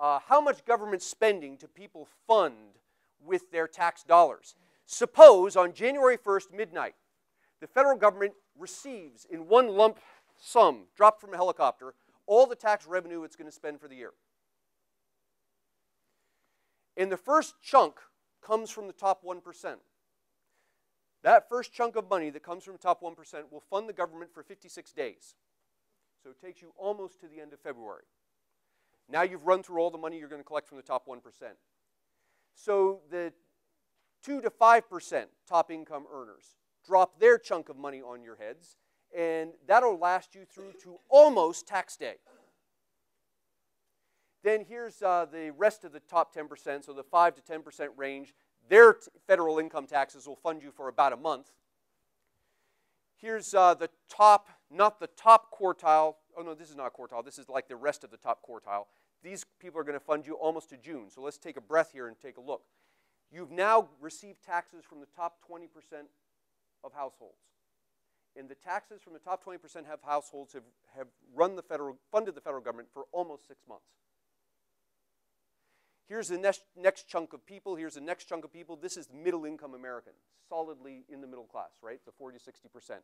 how much government spending do people fund with their tax dollars? Suppose on January 1st, midnight, the federal government receives in one lump sum, dropped from a helicopter, all the tax revenue it's going to spend for the year. And the first chunk comes from the top 1%. That first chunk of money that comes from the top 1% will fund the government for 56 days. So it takes you almost to the end of February. Now you've run through all the money you're going to collect from the top 1%. So the 2 to 5% top income earners drop their chunk of money on your heads, and that'll last you through to almost tax day. Then here's the rest of the top 10%, so the 5 to 10% range. Their federal income taxes will fund you for about a month. Here's the top, not the top quartile. Oh, no, this is not quartile. This is like the rest of the top quartile. These people are going to fund you almost to June. So let's take a breath here and take a look. You've now received taxes from the top 20% of households. And the taxes from the top 20% of households have funded the federal government for almost 6 months. Here's the next chunk of people. Here's the next chunk of people. This is middle-income American, solidly in the middle class, right? The 40 to 60%.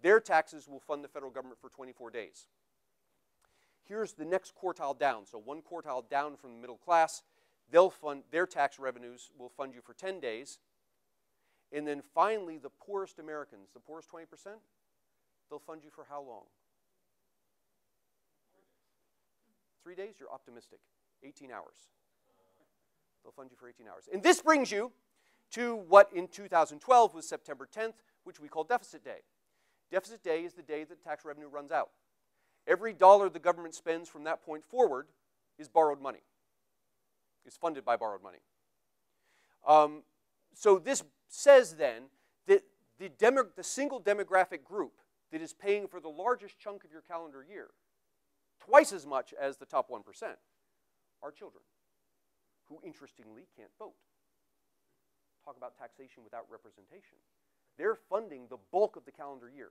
Their taxes will fund the federal government for 24 days. Here's the next quartile down. So one quartile down from the middle class. They'll fund, their tax revenues will fund you for 10 days. And then finally, the poorest Americans, the poorest 20%, they'll fund you for how long? 3 days? You're optimistic. 18 hours. They'll fund you for 18 hours. And this brings you to what in 2012 was September 10th, which we call Deficit Day. Deficit Day is the day that tax revenue runs out. Every dollar the government spends from that point forward is borrowed money, is funded by borrowed money. So this says then that the single demographic group that is paying for the largest chunk of your calendar year, twice as much as the top 1%, are children, who interestingly can't vote. Talk about taxation without representation. They're funding the bulk of the calendar year.